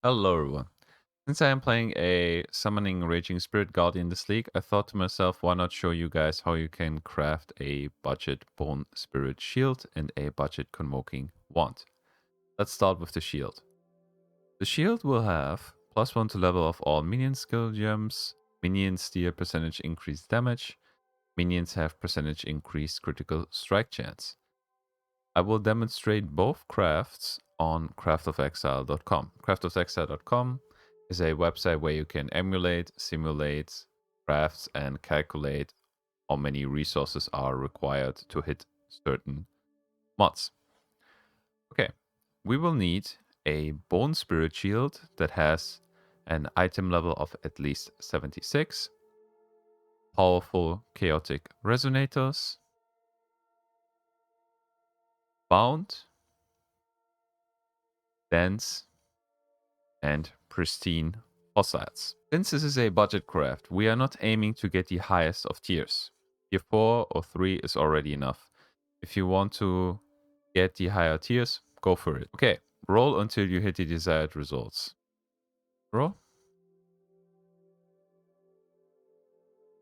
Hello everyone. Since I am playing a Summoning Raging Spirit Guardian this league, I thought to myself, why not show you guys how you can craft a budget Bone Spirit Shield and a budget Convoking Wand. Let's start with the shield. The shield will have +1 to level of all minion skill gems, minions deal percentage increased damage, minions have percentage increased critical strike chance. I will demonstrate both crafts on craftofexile.com. Craftofexile.com is a website where you can emulate, simulate crafts, and calculate how many resources are required to hit certain mods. Okay, we will need a Bone Spirit Shield that has an item level of at least 76, powerful chaotic resonators, bound, dense, and pristine fossils. Since this is a budget craft, we are not aiming to get the highest of tiers. Tier 4 or 3 is already enough. If you want to get the higher tiers, go for it. Okay, roll until you hit the desired results. Roll.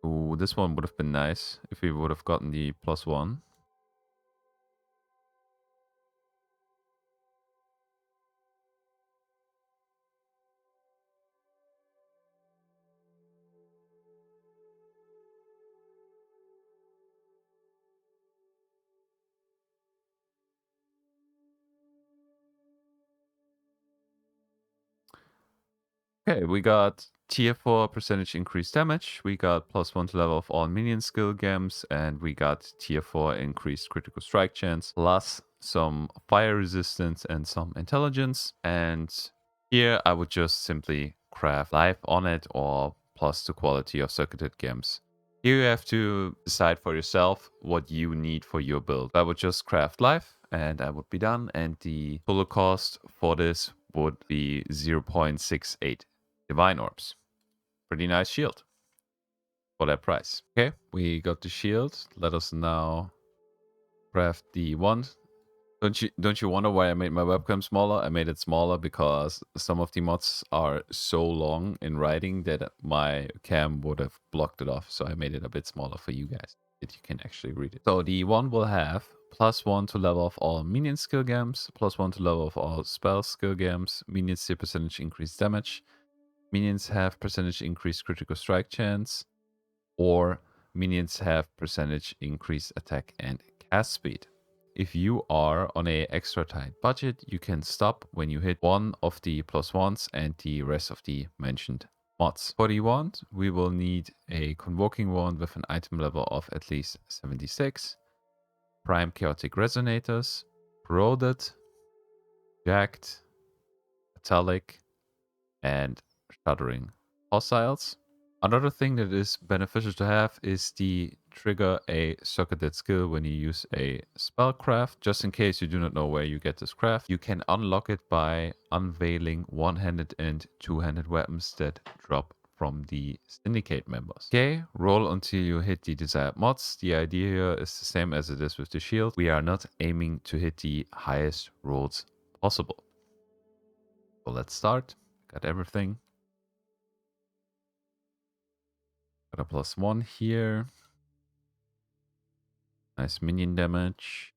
Ooh, this one would have been nice if we would have gotten the +1. Okay, we got tier 4 percentage increased damage, we got +1 to level of all minion skill gems, and we got tier 4 increased critical strike chance, plus some fire resistance and some intelligence. And here I would just simply craft life on it or +2 quality of circuited gems. Here you have to decide for yourself what you need for your build. I would just craft life and I would be done, and the total cost for this would be 0.68 divine orbs. Pretty nice shield for that price. Okay, we got the shield. Let us now craft the wand. Don't you wonder why I made my webcam smaller? I made it smaller because some of the mods are so long in writing that my cam would have blocked it off. So I made it a bit smaller for you guys that you can actually read it. So the wand will have +1 to level of all minion skill gems, +1 to level of all spell skill gems, minions deal percentage increased damage, minions have percentage increased critical strike chance, or minions have percentage increased attack and cast speed. If you are on a extra tight budget, you can stop when you hit one of the +1s and the rest of the mentioned mods. For the wand, we will need a convoking wand with an item level of at least 76, prime chaotic resonators, corroded, jagged, metallic, and shuddering fossils. Another thing that is beneficial to have is the trigger a circuited skill when you use a spellcraft. Just in case you do not know where you get this craft, you can unlock it by unveiling one-handed and two-handed weapons that drop from the syndicate members. Okay, roll until you hit the desired mods. The idea here is the same as it is with the shield. We are not aiming to hit the highest rolls possible. So let's start. Got everything. Got a +1 here. Nice minion damage.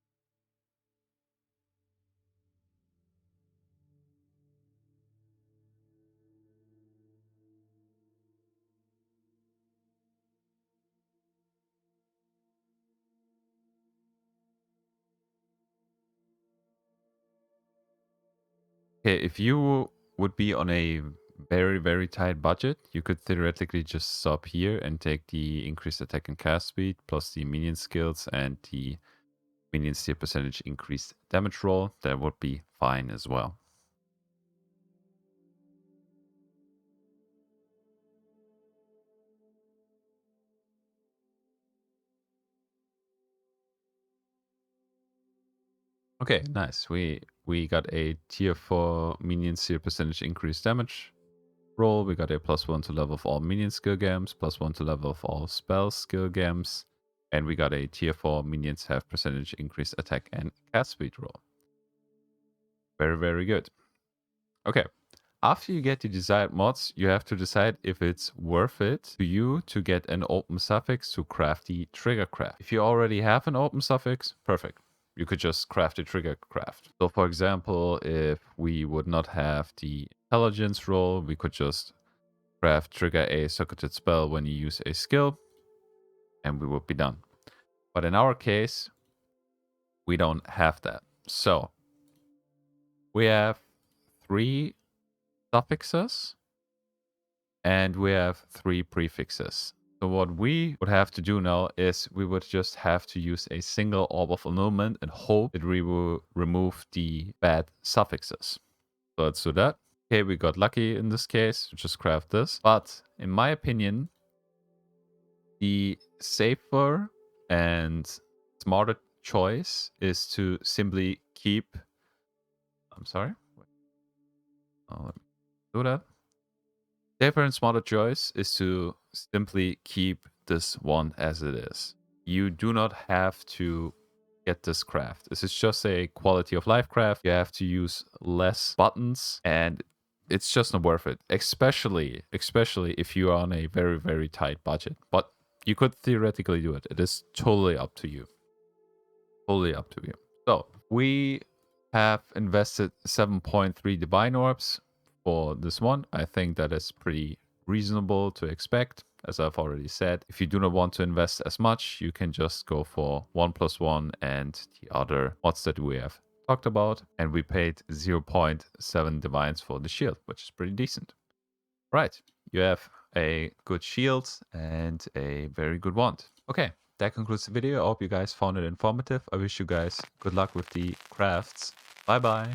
Okay, if you would be on a very, very tight budget, you could theoretically just stop here and take the increased attack and cast speed plus the minion skills and the minion steal percentage increased damage roll. That would be fine as well. Okay, nice. We got a tier 4 minion steal percentage increased damage roll. We got a +1 to level of all minion skill gems, +1 to level of all spell skill gems, and we got a tier 4 minions have percentage increased attack and cast speed roll. Very, very good. Okay, After you get the desired mods, you have to decide if it's worth it to you to get an open suffix to craft the trigger craft. If you already have an open suffix, perfect. You could just craft a trigger craft. So for example, if we would not have the intelligence roll, we could just craft trigger a socketed spell when you use a skill, and we would be done. But in our case, we don't have that. So we have 3 suffixes and we have 3 prefixes. So what we would have to do now is we would just have to use a single orb of annulment and hope that we will remove the bad suffixes. So let's do that. Okay, we got lucky in this case. Just craft this. But in my opinion, the safer and smarter choice is to simply keep... I'm sorry. Let me do that. Safer and smarter choice is to simply keep this one as it is. You do not have to get this craft. This is just a quality of life craft. You have to use less buttons and it's just not worth it. Especially if you are on a very, very tight budget. But you could theoretically do it. It is totally up to you. Totally up to you. So we have invested 7.3 divine orbs for this one. I think that is pretty reasonable to expect. As I've already said, if you do not want to invest as much, you can just go for 1+1 and the other mods that we have talked about. And we paid 0.7 divines for the shield, which is pretty decent. Right, you have a good shield and a very good wand. Okay, that concludes the video. I hope you guys found it informative. I wish you guys good luck with the crafts. Bye bye.